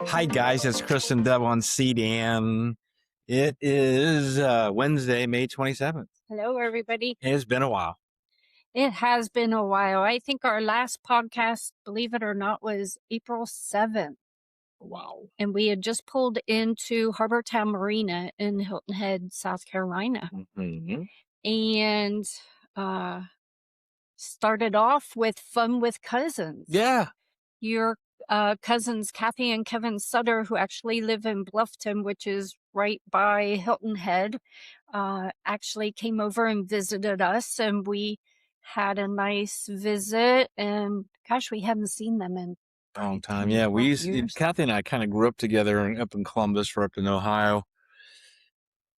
Hi guys, it's Chris and Deb on SeaDAN. It is Wednesday, May 27th. Hello, everybody. It's been a while. It has been a while. I think our last podcast, believe it or not, was April 7th. Wow. And we had just pulled into Harbour Marina in Hilton Head, South Carolina. Mm-hmm. And started off with fun with cousins. Yeah. Your cousins, Kathy and Kevin Sutter, who actually live in Bluffton, which is right by Hilton Head, actually came over and visited us, and we had a nice visit. And gosh, we haven't seen them in a long time. Yeah, we Kathy and I kind of grew up together up in Columbus, we're up in Ohio.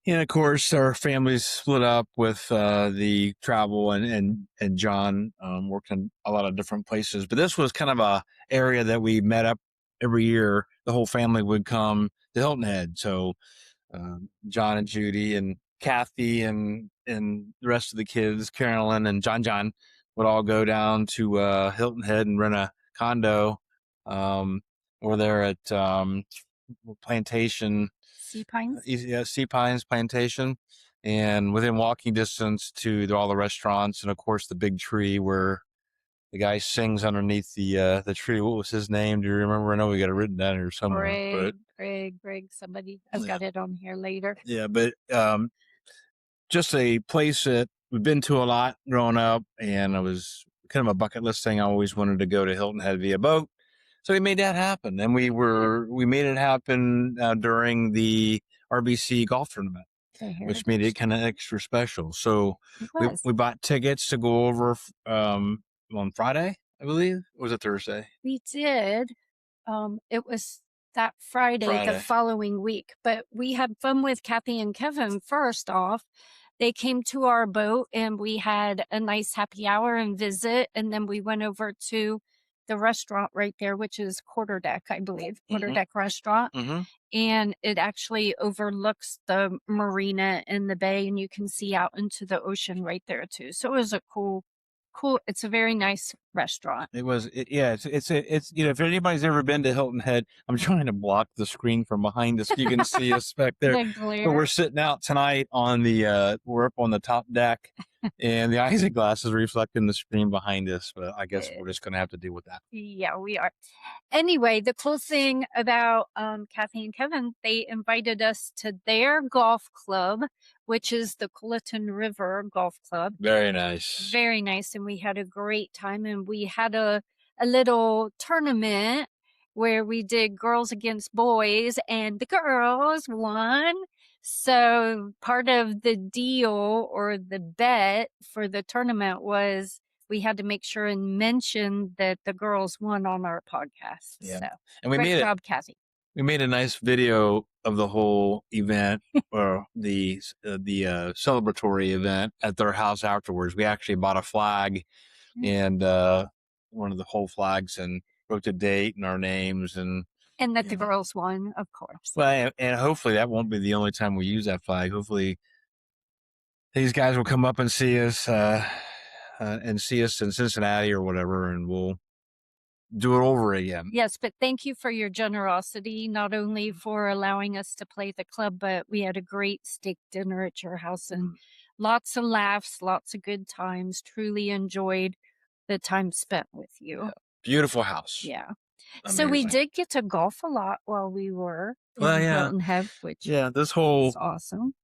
And of course, our families split up with the travel, and John worked in a lot of different places. But this was kind of a area that we met up every year. The whole family would come to Hilton Head. So John and Judy and Kathy and the rest of the kids, Carolyn and John would all go down to Hilton Head and rent a condo. We're there at Plantation. Sea Pines? Yeah, Sea Pines Plantation, and within walking distance to all the restaurants, and of course the big tree where the guy sings underneath the tree. What was his name? Do you remember? I know we got it written down here somewhere. Greg, somebody. I've got it on here later. Yeah, but just a place that we've been to a lot growing up, and it was kind of a bucket list thing. I always wanted to go to Hilton Head via boat. So we made that happen, and we made it happen during the RBC golf tournament, which made it kind of extra special. So we bought tickets to go over on Friday, I believe. Or was it Thursday? We did. It was that Friday, the following week. But we had fun with Kathy and Kevin first off. They came to our boat, and we had a nice happy hour and visit, and then we went over to the restaurant right there, which is Quarter Deck, I believe, Quarter Deck Restaurant. And it actually overlooks the marina and the bay, and you can see out into the ocean right there too. So it was a cool, it's a very nice restaurant. It was, it's if anybody's ever been to Hilton Head, I'm trying to block the screen from behind us so you can see us back there. But we're sitting out tonight on we're up on the top deck, and the isinglass is reflecting the screen behind us. But I guess we're just going to have to deal with that. Yeah, we are. Anyway, the cool thing about Kathy and Kevin, they invited us to their golf club, which is the Culleton River Golf Club. Very nice. Very nice. And we had a great time. And we had a little tournament where we did girls against boys, and the girls won. So part of the deal or the bet for the tournament was we had to make sure and mention that the girls won on our podcast. Yeah. So, and we great made job, Kathy. We made a nice video of the whole event or the celebratory event at their house afterwards. We actually bought a flag and one of the whole flags, and wrote the date and our names, and that the girls won, of course. Well, and hopefully that won't be the only time we use that flag. Hopefully these guys will come up and see us in Cincinnati or whatever, and we'll do it over again. Yes, but thank you for your generosity, not only for allowing us to play the club, but we had a great steak dinner at your house, and lots of laughs, lots of good times. Truly enjoyed the time spent with you. Yeah. Beautiful house. Yeah. Amazing. So we did get to golf a lot while we were in Hilton Head, which this whole is awesome.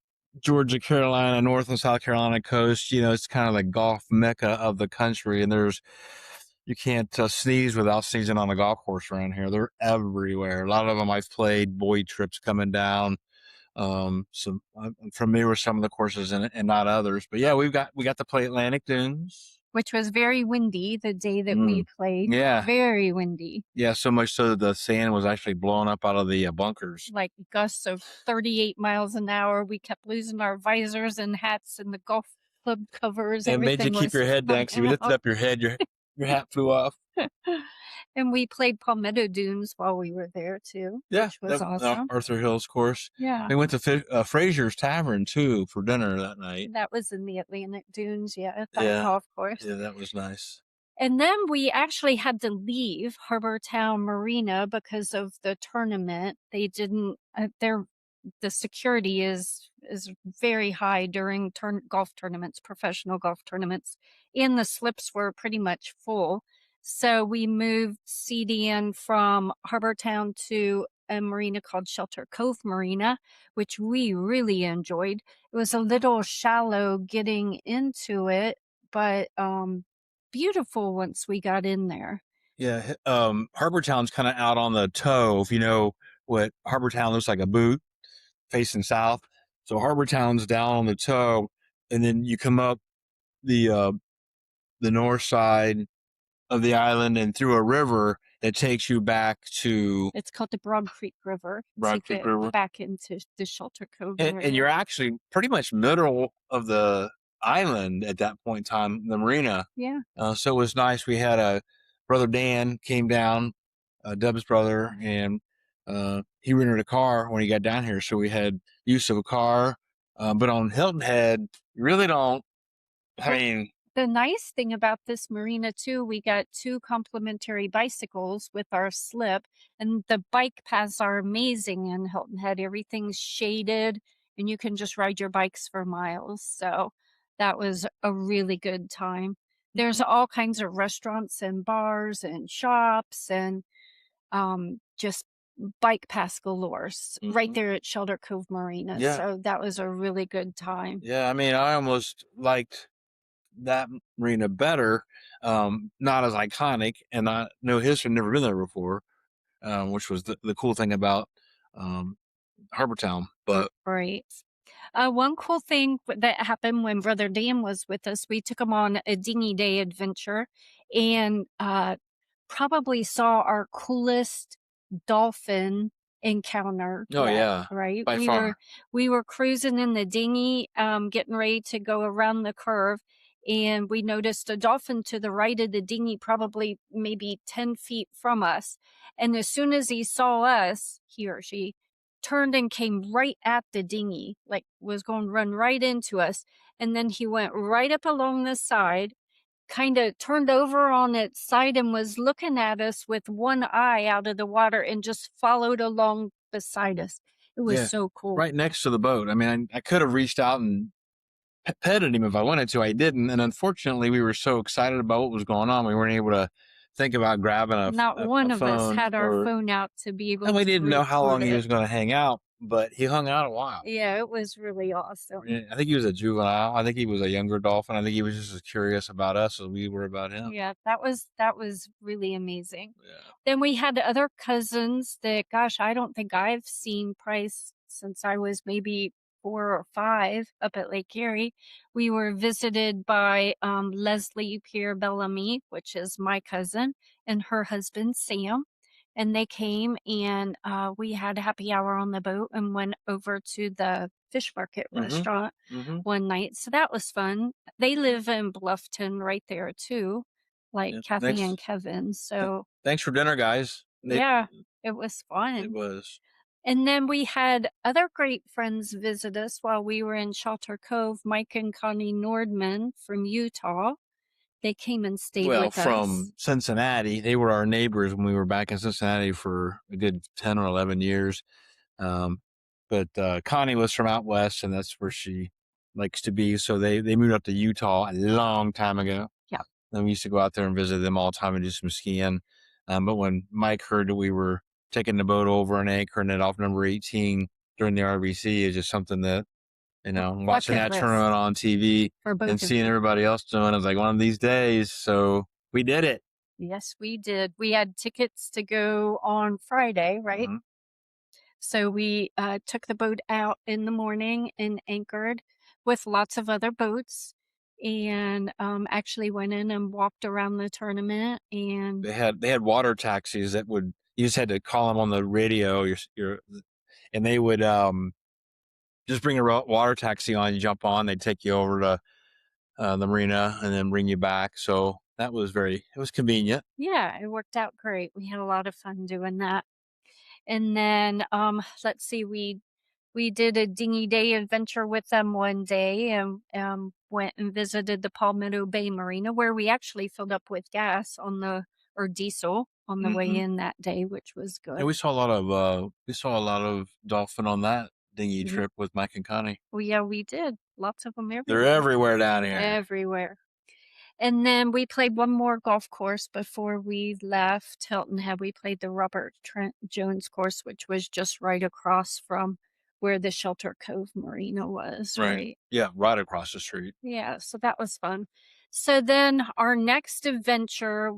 Georgia, Carolina, North and South Carolina coast, it's kind of the golf mecca of the country, and you can't sneeze without sneezing on a golf course around here. They're everywhere. A lot of them I've played boy trips coming down. So I'm familiar with some of the courses and not others. But yeah, we got to play Atlantic Dunes, which was very windy the day that we played. Yeah, very windy. Yeah, so much so that the sand was actually blowing up out of the bunkers. Like gusts of 38 miles an hour. We kept losing our visors and hats and the golf club covers. And it made you keep your head down because if you lifted up your head, your hat flew off. And we played Palmetto Dunes while we were there too. Yeah, which was awesome. Arthur Hills course. Yeah, we went to Fraser's Tavern too for dinner that night. That was in the Atlantic Dunes. Yeah, at that golf course. Yeah, that was nice. And then we actually had to leave Harbour Town Marina because of the tournament. They didn't, the security is very high during golf tournaments, professional golf tournaments, and the slips were pretty much full. So we moved SeaDAN from Harbour Town to a marina called Shelter Cove Marina, which we really enjoyed. It was a little shallow getting into it, but beautiful once we got in there. Yeah, Harbour Town's kind of out on the toe. If you know what Harbour Town looks like, a boot facing south. So Harbour Town's down on the toe, and then you come up the north side of the island and through a river that takes you back to. It's called the Broad Creek River. Broad Creek River. Back into the Shelter Cove area. And you're actually pretty much middle of the island at that point in time, the marina. Yeah. So it was nice. We had a brother Dan came down, Deb's brother, and he rented a car when he got down here. So we had use of a car. But on Hilton Head, you really don't. I mean, the nice thing about this marina too, we got 2 complimentary bicycles with our slip, and the bike paths are amazing in Hilton Head. Everything's shaded and you can just ride your bikes for miles. So that was a really good time. There's all kinds of restaurants and bars and shops and just bike paths galore right there at Shelter Cove Marina. Yeah. So that was a really good time. Yeah, I mean, I almost liked that marina better, not as iconic, and I know history, never been there before, which was the cool thing about Harbour Town. But right. One cool thing that happened when Brother Dan was with us, we took him on a dinghy day adventure and probably saw our coolest dolphin encounter. Oh, yeah. Right. By far. We were cruising in the dinghy, getting ready to go around the curve, and we noticed a dolphin to the right of the dinghy, probably maybe 10 feet from us. And as soon as he saw us, he or she turned and came right at the dinghy, like was going to run right into us. And then he went right up along the side, kind of turned over on its side and was looking at us with one eye out of the water and just followed along beside us. It was so cool. Right next to the boat. I mean, I could have reached out and petted him if I wanted to. I didn't. And unfortunately, we were so excited about what was going on, we weren't able to think about grabbing a Not one of us had our phone out to be able to. And we didn't know how long he was going to hang out, but he hung out a while. Yeah, it was really awesome. I think he was a juvenile. I think he was a younger dolphin. I think he was just as curious about us as we were about him. Yeah, that was really amazing. Yeah. Then we had other cousins that, gosh, I don't think I've seen Price since I was maybe 4 or 5 up at Lake Erie. We were visited by Leslie Pierre Bellamy, which is my cousin, and her husband, Sam. And they came and we had a happy hour on the boat and went over to the fish market restaurant one night. So that was fun. They live in Bluffton right there too, like Kathy and Kevin. So thanks for dinner, guys. Yeah, it was fun. It was. And then we had other great friends visit us while we were in Shelter Cove, Mike and Connie Nordman from Utah. They came and stayed with us. From Cincinnati. They were our neighbors when we were back in Cincinnati for a good 10 or 11 years. But Connie was from out west, and that's where she likes to be. So they moved up to Utah a long time ago. Yeah. And we used to go out there and visit them all the time and do some skiing. But when Mike heard that we were taking the boat over and anchoring it off number 18 during the RBC, is just something that, watching that tournament on TV and seeing everybody else doing, I was like, one of these days. So we did it. Yes, we did. We had tickets to go on Friday, right? Mm-hmm. So we took the boat out in the morning and anchored with lots of other boats, and actually went in and walked around the tournament. And they had water taxis that you just had to call them on the radio, and they would just bring a water taxi on, you jump on, they'd take you over to the marina and then bring you back. So that was it was convenient. Yeah, it worked out great. We had a lot of fun doing that. And then, let's see, we We did a dinghy day adventure with them one day and went and visited the Palmetto Bay Marina, where we actually filled up with gas or diesel on the way in that day, which was good. And we saw a lot of dolphin on that dinghy trip with Mike and Connie. Well, yeah, we did. Lots of them everywhere. They're everywhere down here. Everywhere. And then we played one more golf course before we left Hilton Head. We played the Robert Trent Jones course, which was just right across from where the Shelter Cove Marina was, right? Yeah, right across the street. Yeah, so that was fun. So then our next adventure,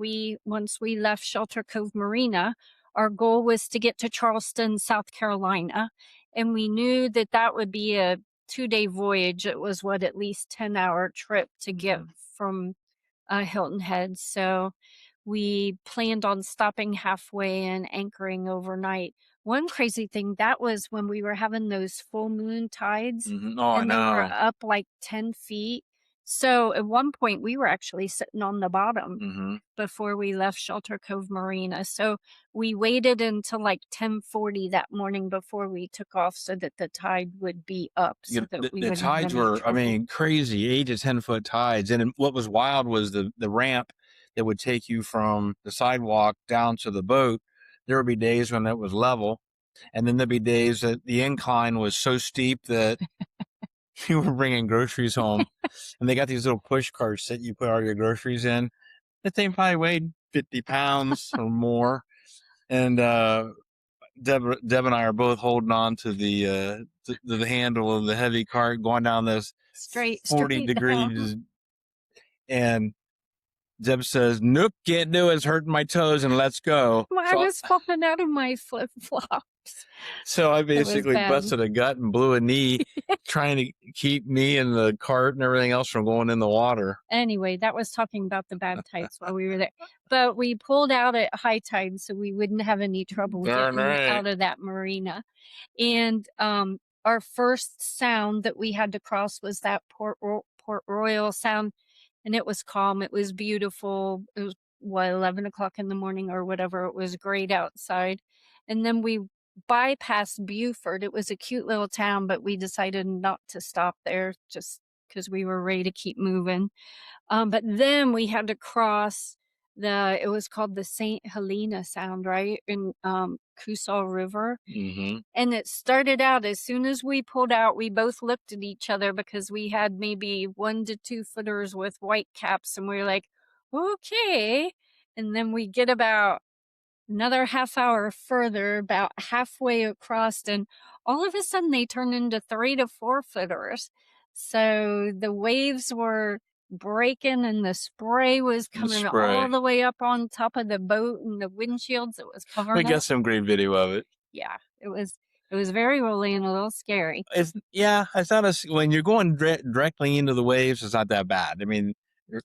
once we left Shelter Cove Marina, our goal was to get to Charleston, South Carolina. And we knew that that would be a 2-day voyage. It was at least 10-hour trip to get from Hilton Head. So we planned on stopping halfway and anchoring overnight. One crazy thing, that was when we were having those full moon tides. Oh, and I they were know. up like 10 feet. So at one point we were actually sitting on the bottom before we left Shelter Cove Marina. So we waited until like 10:40 that morning before we took off so that the tide would be up. So that we the wouldn't tides have any were, trouble. crazy, 8 to 10 foot tides. And what was wild was the ramp that would take you from the sidewalk down to the boat. There would be days when it was level. And then there'd be days that the incline was so steep that you were bringing groceries home. And they got these little push carts that you put all your groceries in. That thing probably weighed 50 pounds or more. And Deb and I are both holding on to the handle of the heavy cart going down this Straight 40 down. degrees. And Deb says, "Nope, can't do it. It's hurting my toes," and let's go. Well, I was falling out of my flip flops. So I basically busted a gut and blew a knee trying to keep me and the cart and everything else from going in the water. Anyway, that was talking about the bad tides while we were there. But we pulled out at high tide so we wouldn't have any trouble getting out of that marina. And our first sound that we had to cross was that Port Royal Sound. And it was calm. It was beautiful. It was 11 o'clock in the morning or whatever. It was great outside. And then we bypassed Beaufort. It was a cute little town, but we decided not to stop there just because we were ready to keep moving. But then we had to cross it was called the St. Helena Sound, right? In Coosaw River. And it started out, as soon as we pulled out, we both looked at each other because we had maybe 1 to 2 footers with white caps. And we were like, okay. And then we get about another half hour further, about halfway across, and all of a sudden they turned into 3 to 4 footers. So the waves were breaking and the spray was coming all the way up on top of the boat and the windshields. It was covering. We got some great video of it. Yeah, it was very rolly and a little scary. It's not when you're going directly into the waves, it's not that bad. I mean, you're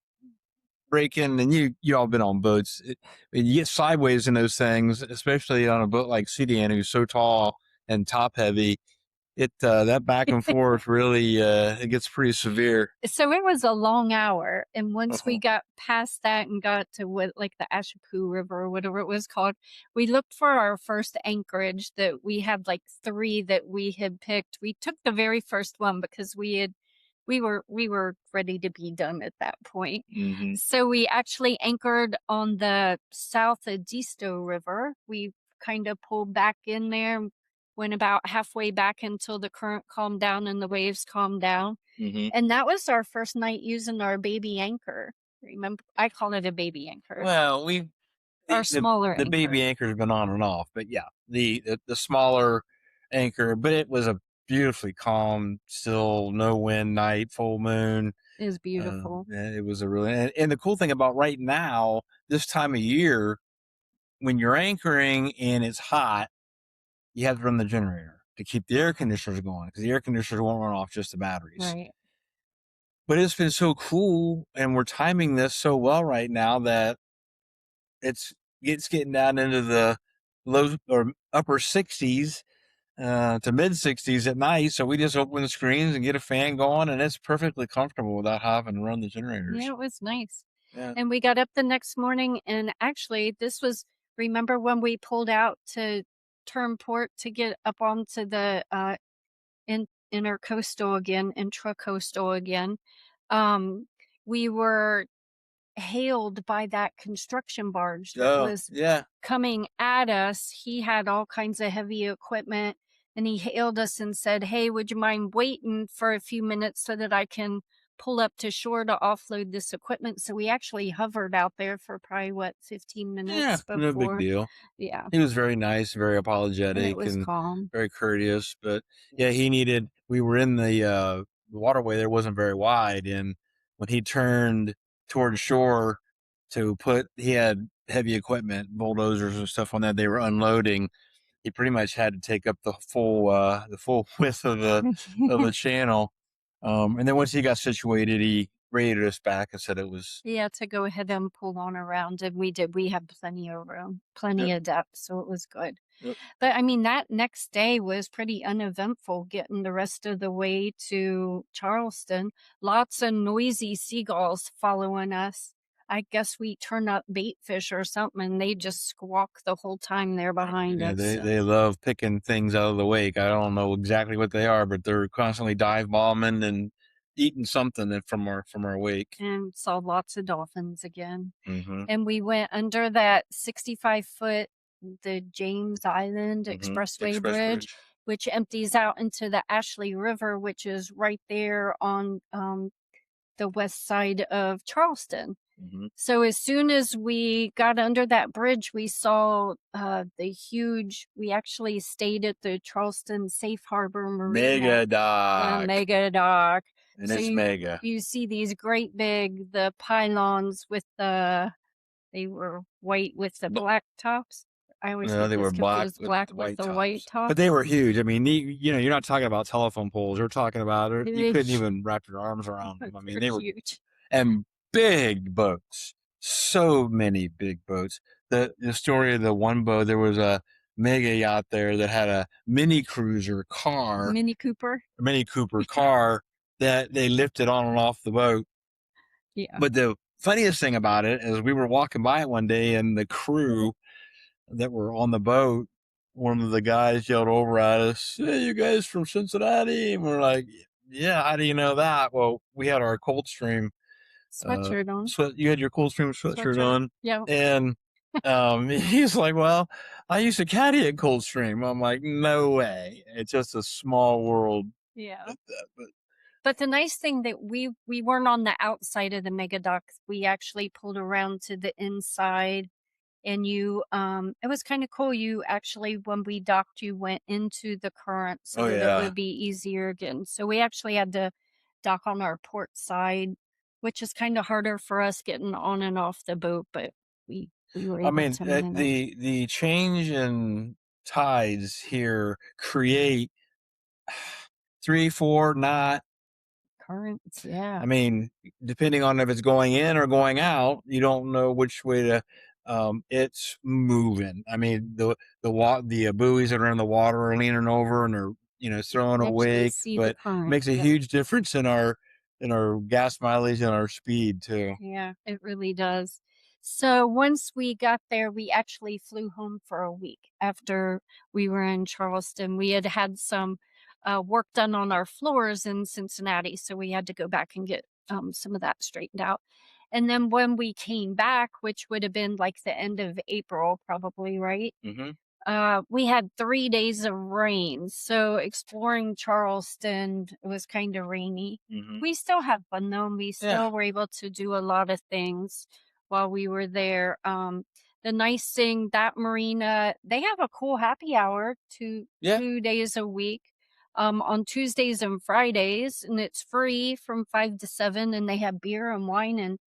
breaking, and you all been on boats. You get sideways in those things, especially on a boat like SeaDAN, who's so tall and top heavy. That back and forth really it gets pretty severe. So it was a long hour, and once we got past that and got to the Ashepoo River or whatever it was called, we looked for our first anchorage. That we had like 3 that we had picked. We took the very first one because we were ready to be done at that point. So we actually anchored on the South Edisto River. We kind of pulled back in there, went about halfway back until the current calmed down and the waves calmed down. And that was our first night using our baby anchor. Remember, I call it a baby anchor. Well, our smaller the anchor. baby anchor's been on and off, but yeah, the smaller anchor, but it was a beautifully calm, still no wind night, full moon. It was beautiful. It was a really, and the cool thing about right now, this time of year, when you're anchoring and it's hot, you have to run the generator to keep the air conditioners going because the air conditioners won't run off just the batteries. Right. But it's been so cool, and we're timing this so well right now that it's getting down into the low or upper 60s to mid 60s at night. So we just open the screens and get a fan going, and it's perfectly comfortable without having to run the generators. Yeah, it was nice. Yeah. And we got up the next morning, and actually remember when we pulled out to turn port to get up onto the intercoastal again, intracoastal again, um, we were hailed by that construction barge that Oh, was yeah. coming at us. He had all kinds of heavy equipment and he hailed us and said, "Hey, would you mind waiting for a few minutes so that I can pull up to shore to offload this equipment?" So we actually hovered out there for probably what, 15 Yeah, minutes no big before. deal. Yeah. He was very nice, very And it apologetic, was and calm. very courteous. But yeah, we were in the waterway there wasn't very wide. And when he turned toward shore he had heavy equipment, bulldozers and stuff on that. They were unloading. He pretty much had to take up the full width of the channel. And then once he got situated, he rated us back and said it was. Yeah, to go ahead and pull on around, and we did. We had plenty of room, plenty Yep, of depth, so it was good. yep. But I mean, that next day was pretty uneventful getting the rest of the way to Charleston. Lots of noisy seagulls following us. I guess we turned up bait fish or something, and they just squawk the whole time they're behind Yeah, us. So. they love picking things out of the wake. I don't know exactly what they are, but they're constantly dive bombing and eating something from our wake. And saw lots of dolphins again. Mm-hmm. And we went under that 65-foot, the James Island Mm-hmm. Expressway Express Bridge, Bridge. which empties out into the Ashley River, which is right there on the west side of Charleston. Mm-hmm. So as soon as we got under that bridge, we saw we actually stayed at the Charleston Safe Harbor Marina. Yeah, MegaDock, MegaDock. and So it's mega. you see these great big the pylons with they were white with the But black tops. I always no, get they this were black confused, with black the with white the white tops, but they tops. were huge. I mean, you're not talking about telephone poles. You're talking about it. You couldn't even wrap your arms around them. I mean, They're they were huge. and big boats. So many big boats. The story of the one boat, there was a mega yacht there that had a Mini Cooper. Mini Cooper car that they lifted on and off the boat. Yeah. But the funniest thing about it is we were walking by it one day, and the crew that were on the boat, one of the guys yelled over at us, "Hey, you guys from Cincinnati?" And we're like, "Yeah, how do you know that?" Well, we had our Coldstream Sweatshirt on. you had your Coldstream sweatshirt Sweatshirt. on. Yeah. And he's like, "Well, I used to caddy at Coldstream." I'm like, "No way. It's just a small world." Yeah. But But the nice thing that we weren't on the outside of the mega dock. We actually pulled around to the inside, and it was kind of cool. You actually, when we docked, you went into the current so oh that it yeah. would be easier again. So we actually had to dock on our port side, which is kind of harder for us getting on and off the boat, but we were I able mean, to manage. the change in tides here create 3, 4 knot. Currents, yeah. I mean, depending on if it's going in or going out, you don't know which way to. It's moving. I mean, the buoys that are in the water are leaning over and are throwing You a actually wake, see the but current. makes a Yeah. huge difference in our gas mileage and our speed too. Yeah, it really does. So once we got there, we actually flew home for a week after we were in Charleston. We had had some work done on our floors in Cincinnati, so we had to go back and get some of that straightened out. And then when we came back, which would have been like the end of April, probably, right? Mm-hmm. We had 3 days of rain, so exploring Charleston, it was kind of rainy. Mm-hmm. We still had fun though, and we Yeah. still were able to do a lot of things while we were there. The nice thing, that marina, they have a cool happy hour Yeah. 2 days a week, on Tuesdays and Fridays, and it's free from 5 to 7, and they have beer and wine and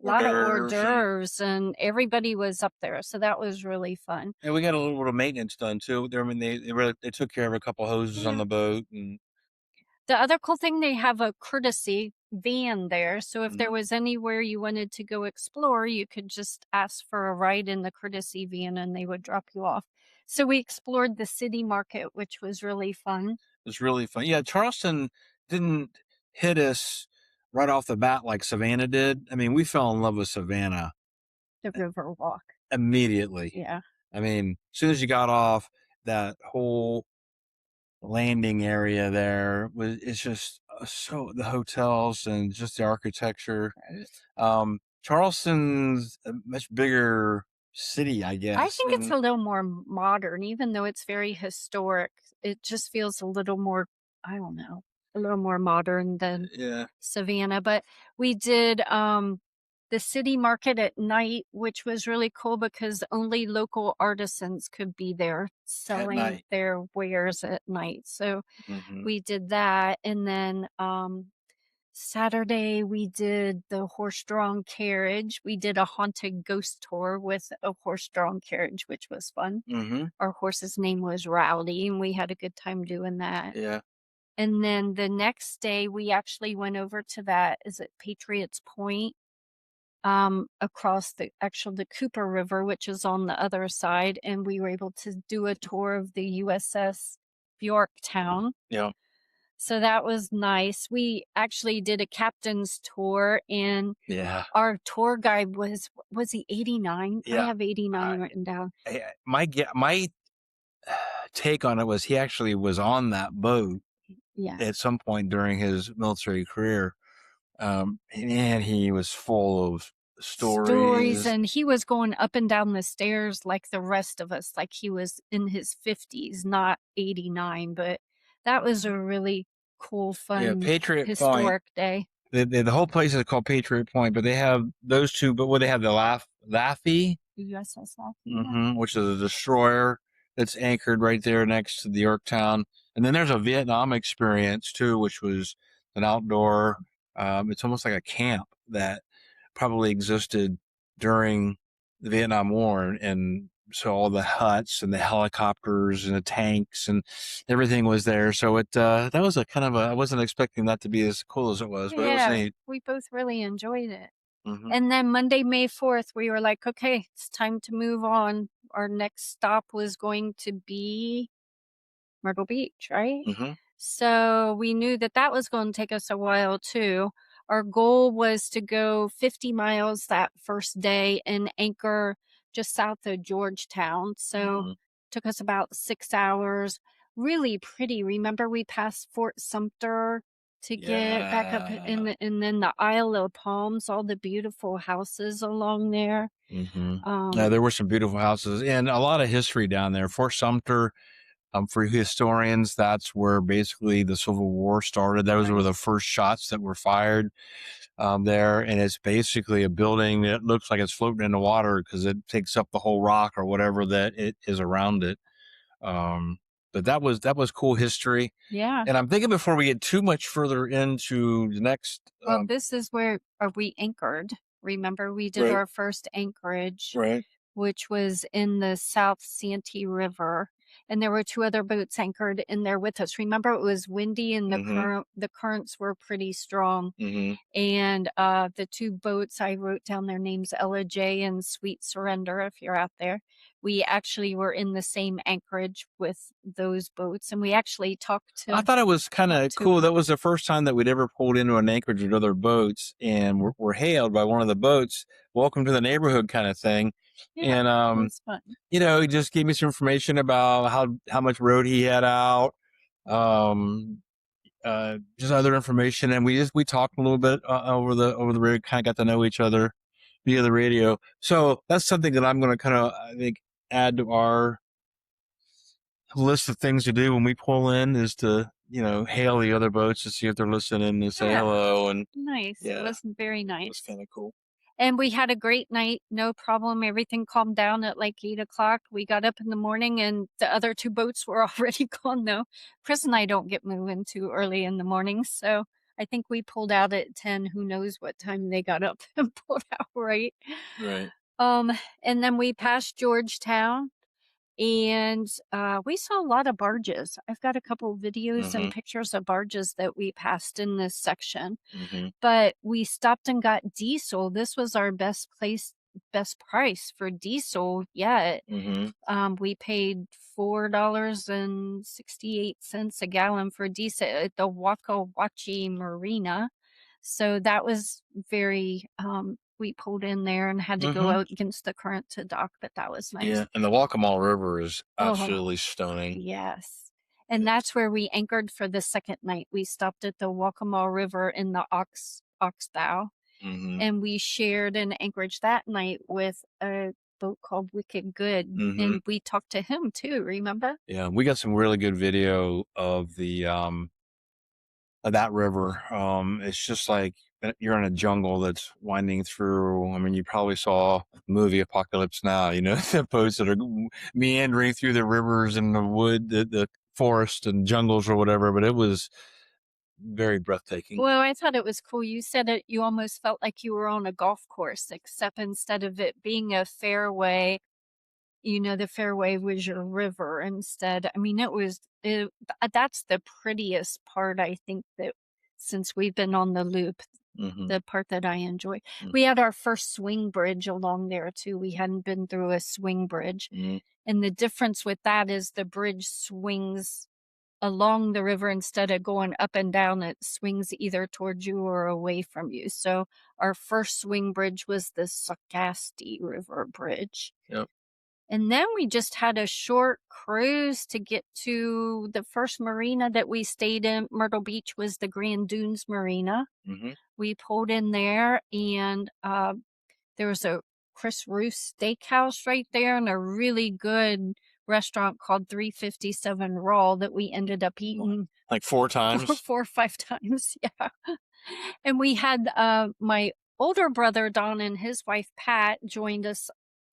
a Hors lot of hors d'oeuvres and d'oeuvres, and everybody was up there, so that was really fun. we got a little bit of maintenance done too. I mean, they took care of a couple hoses on Yeah. the boat, and The other cool thing, they have a courtesy van there. So if there Mhm. was anywhere you wanted to go explore, you could just ask for a ride in the courtesy van and they would drop you off. So we explored the city market, which was really fun. It was really fun. Yeah, Charleston didn't hit us right off the bat like Savannah did. I mean, we fell in love with Savannah The river walk. immediately. Yeah. I mean, as soon as you got off, that whole landing area there it's just the hotels and just the architecture. Charleston's a much bigger city, I guess. I think it's a little more modern, even though it's very historic. It just feels a little more, I don't know, a little more modern than Savannah. But we did the city market at night, which was really cool because only local artisans could be there selling their wares at night. So we did that. And then Saturday, we did the horse-drawn carriage. We did a haunted ghost tour with a horse-drawn carriage, which was fun. Our horse's name was Rowdy, and we had a good time doing that. Yeah. And then the next day, we actually went over to that, is it Patriots Point? Across the Cooper River, which is on the other side, and we were able to do a tour of the USS Yorktown. Yeah. So that was nice. We actually did a captain's tour, and our tour guide was he 89? Yeah. I have 89 written down. My take on it was he actually was on that boat at some point during his military career. And he was full of stories, and he was going up and down the stairs like the rest of us, like he was in his 50s, not 89. But that was a really cool, fun, Patriot historic Point, day. The whole place is called Patriot Point, but they have those two. But they have the Laffey, USS Laffey, which is a destroyer that's anchored right there next to the Yorktown. And then there's a Vietnam experience too, which was an outdoor. It's almost like a camp that probably existed during the Vietnam War, and so all the huts and the helicopters and the tanks and everything was there. So that was a kind of I wasn't expecting that to be as cool as it was, but it was neat. We both really enjoyed it. And then Monday, May 4th, we were like, okay, it's time to move on. Our next stop was going to be Myrtle Beach, right? So we knew that was going to take us a while too. Our goal was to go 50 miles that first day and anchor just south of Georgetown. So took us about 6 hours. Really pretty. Remember, we passed Fort Sumter to get back up and then the Isle of Palms, all the beautiful houses along there. There were some beautiful houses and a lot of history down there. Fort Sumter, for historians, that's where basically the Civil War started. Those were the first shots that were fired there. And it's basically a building that looks like it's floating in the water because it takes up the whole rock or whatever that it is around it. But that was cool history. Yeah. And I'm thinking before we get too much further into the next. Well, this is where we anchored. Remember, we did our first anchorage, which was in the South Santee River. And there were 2 other boats anchored in there with us. Remember, it was windy and the currents were pretty strong. And the 2 boats, I wrote down their names, Ella J and Sweet Surrender, if you're out there. We actually were in the same anchorage with those boats. And we actually talked to... I thought it was kind of cool. That was the first time that we'd ever pulled into an anchorage with other boats. And we're hailed by one of the boats, welcome to the neighborhood kind of thing. Yeah, and it was fun. He just gave me some information about how much road he had out, just other information, and we talked a little bit over the radio, kind of got to know each other via the radio. So that's something that I'm going to kind of, I think, add to our list of things to do when we pull in, is to hail the other boats to see if they're listening and say hello. And nice. It was very nice. It was kind of cool. And we had a great night, no problem. Everything calmed down at like 8 o'clock. We got up in the morning and the other 2 boats were already gone though. Chris and I don't get moving too early in the morning. So I think we pulled out at 10. Who knows what time they got up and pulled out, right? Right. And then we passed Georgetown and we saw a lot of barges. I've got a couple videos and pictures of barges that we passed in this section. But we stopped and got diesel. This was our best price for diesel yet. We paid $4.68 a gallon for diesel at the Waccamaw Marina. So that was very we pulled in there and had to go out against the current to dock, but that was nice. Yeah, and the Waccamaw River is absolutely stunning. Yes. And that's where we anchored for the second night. We stopped at the Waccamaw River in the Oxbow, and we shared an anchorage that night with a boat called Wicked Good, and we talked to him too. Remember? Yeah, we got some really good video of the of that river. It's just like you're in a jungle that's winding through. I mean, you probably saw the movie Apocalypse Now. You know, the boats that are meandering through the rivers and the wood, the forest and jungles or whatever. But it was very breathtaking. Well, I thought it was cool. You said it, you almost felt like you were on a golf course, except instead of it being a fairway, you know, the fairway was your river instead. I mean, that's the prettiest part, I think, that since we've been on the loop, the part that I enjoy. We had our first swing bridge along there too. We hadn't been through a swing bridge. And the difference with that is the bridge swings along the river instead of going up and down. It swings either towards you or away from you. So our first swing bridge was the Santee River Bridge. Yep. And then we just had a short cruise to get to the first marina that we stayed in. Myrtle Beach was the Grand Dunes Marina. We pulled in there, and there was a Chris Roos Steakhouse right there, and a really good restaurant called 357 Raw that we ended up eating like 4 times, 4 or 5 times. Yeah. And we had my older brother Don and his wife Pat joined us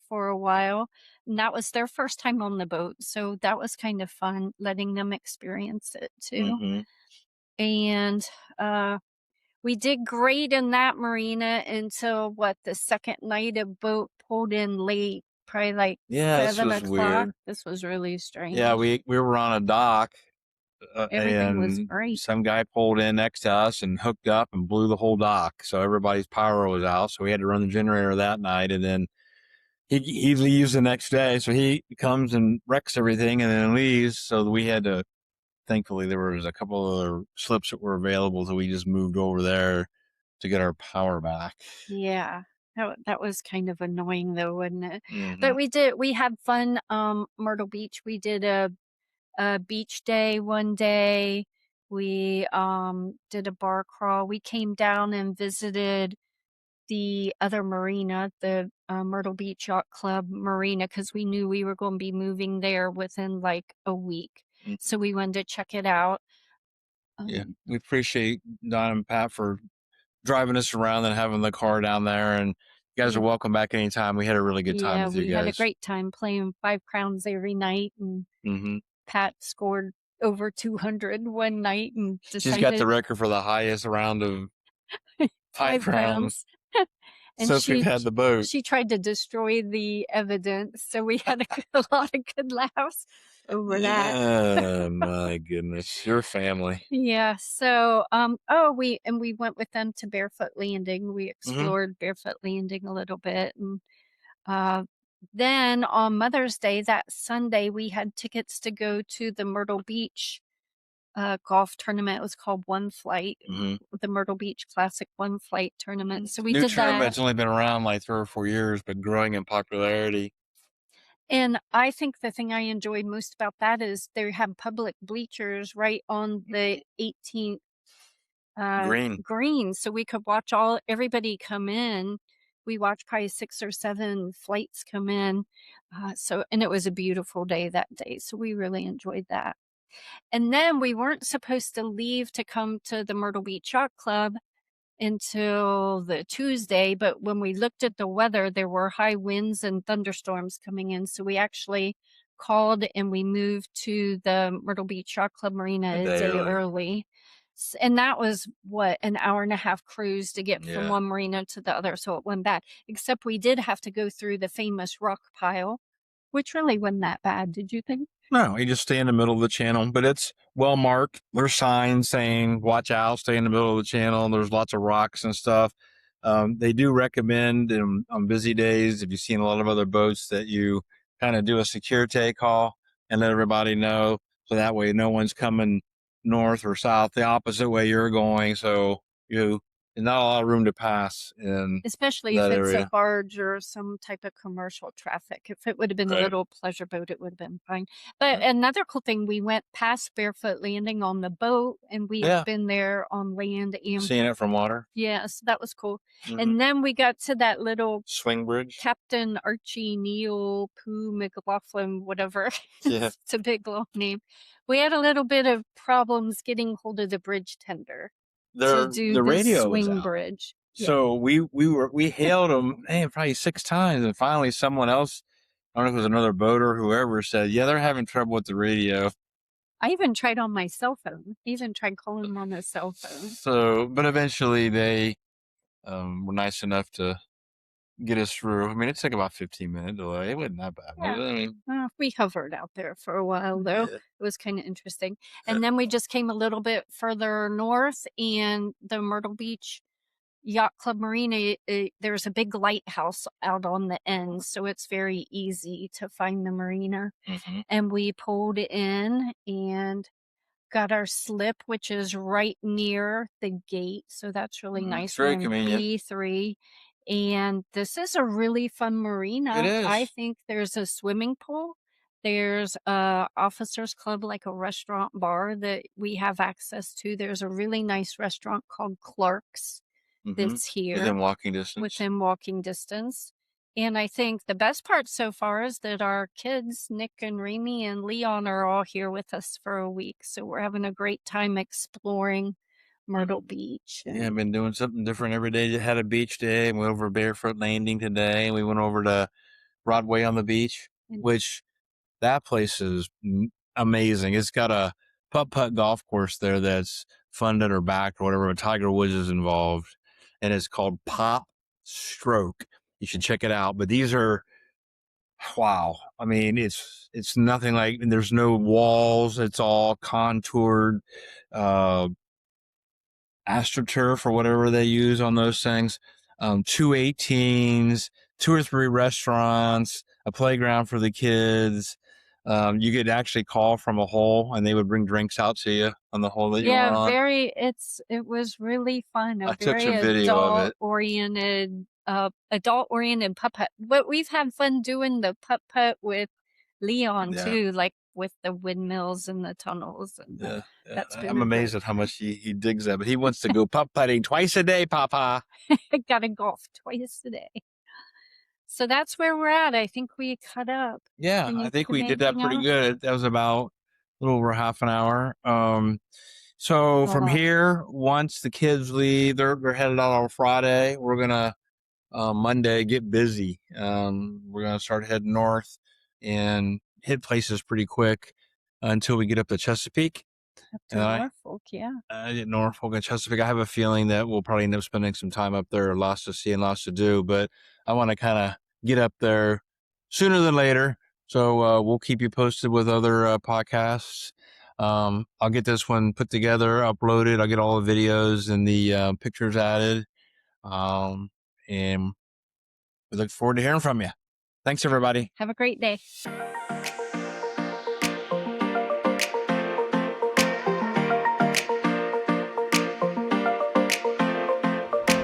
for a while, and that was their first time on the boat, so that was kind of fun letting them experience it too. And we did great in that marina until the second night a boat pulled in late, probably like 7 o'clock. Weird. This was really strange. Yeah, we were on a dock. Everything was great. Some guy pulled in next to us and hooked up and blew the whole dock. So everybody's power was out. So we had to run the generator that night. And then he leaves the next day. So he comes and wrecks everything and then leaves. So we had to, thankfully, there was a couple of other slips that were available. So we just moved over there to get our power back. Yeah. That was kind of annoying though, wasn't it? But we had fun. Myrtle Beach, we did a beach day one day. We did a bar crawl. We came down and visited the other marina, the Myrtle Beach Yacht Club Marina, because we knew we were going to be moving there within like a week. So we wanted to check it out. Yeah, we appreciate Don and Pat for driving us around and having the car down there, and you guys are welcome back anytime. We had a really good time with you guys. We had a great time playing 5 crowns every night, and Pat scored over 200 one night, and she's got the record for the highest round of 5 crowns. And since we've had the boat. She tried to destroy the evidence, so we had a lot of good laughs over that. Oh my goodness, your family. Yeah. So, we went with them to Barefoot Landing. We explored Barefoot Landing a little bit, and then on Mother's Day, that Sunday, we had tickets to go to the Myrtle Beach golf tournament. It was called One Flight, the Myrtle Beach Classic One Flight tournament. So we did that. Tournament's only been around like 3 or 4 years, but growing in popularity. And I think the thing I enjoyed most about that is they have public bleachers right on the 18th green, so we could watch everybody come in. We watched probably 6 or 7 flights come in. And it was a beautiful day that day, so we really enjoyed that. And then we weren't supposed to leave to come to the Myrtle Beach Yacht Club until the Tuesday, but when we looked at the weather, there were high winds and thunderstorms coming in, so we actually called and we moved to the Myrtle Beach Yacht Club Marina a day early. And that was an hour-and-a-half cruise to get from one marina to the other, so it wasn't bad. Except we did have to go through the famous rock pile, which really wasn't that bad, did you think? No, you just stay in the middle of the channel, but it's well marked. There's signs saying, watch out, stay in the middle of the channel. There's lots of rocks and stuff. They do recommend on busy days, if you've seen a lot of other boats, that you kind of do a secure take call and let everybody know. So that way no one's coming north or south the opposite way you're going. So you not a lot of room to pass in especially that if it's area. a barge or some type of commercial traffic. If it would have been a little pleasure boat, it would have been fine. But another cool thing, we went past Barefoot Landing on the boat, and we had been there on land and seeing it from water. Yes, that was cool. And then we got to that little swing bridge. Captain Archie Neal Pooh McLaughlin, whatever. Yeah. It's a big long name. We had a little bit of problems getting hold of the bridge tender to do the radio swing bridge. So we hailed them, probably 6 times, and finally someone else, I don't know if it was another boat or whoever, said, "Yeah, they're having trouble with the radio." I even tried on my cell phone. Even tried calling them on a cell phone. So, but eventually they were nice enough to get us through. I mean, it took about 15-minute delay. It wasn't that bad. Yeah. I mean, we hovered out there for a while, though. It was kind of interesting. And then we just came a little bit further north, and the Myrtle Beach Yacht Club Marina, there's a big lighthouse out on the end, so it's very easy to find the marina. And we pulled in and got our slip, which is right near the gate, so that's really nice. Very convenient. P3, and this is a really fun marina. It is. I think there's a swimming pool. There's a officers club, like a restaurant bar that we have access to. There's a really nice restaurant called Clark's that's here. Within walking distance. And I think the best part so far is that our kids, Nick and Remy and Leon, are all here with us for a week. So we're having a great time exploring Myrtle Beach. Yeah, I've been doing something different every day. Had a beach day. We went over Barefoot Landing today. We went over to Broadway on the beach, which that place is amazing. It's got a putt-putt golf course there that's funded or backed or whatever, but Tiger Woods is involved. And it's called PopStroke. You should check it out. But these are, wow. I mean, it's nothing like, and there's no walls. It's all contoured, AstroTurf or whatever they use on those things. 2 18s, 2 or 3 restaurants, a playground for the kids. You could actually call from a hole, and they would bring drinks out to you on the hole that you were on. It was really fun. I took some video of it. Adult-oriented putt-putt. But we've had fun doing the putt-putt with Leon too, like with the windmills and the tunnels. And that's been I'm amazed at how much he digs that, but he wants to go putt-putting twice a day, Papa. Gotta golf twice a day. So that's where we're at. I think we cut up. Yeah, I think we did that pretty good. That was about a little over half an hour. So from here, once the kids leave, they're headed out on Friday. We're gonna Monday get busy. We're gonna start heading north and hit places pretty quick until we get up to Chesapeake. Up to Norfolk, Norfolk and Chesapeake. I have a feeling that we'll probably end up spending some time up there. Lots to see and lots to do, but I want to kind of get up there sooner than later. So we'll keep you posted with other podcasts. I'll get this one put together, uploaded. I'll get all the videos and the pictures added. And we look forward to hearing from you. Thanks, everybody. Have a great day.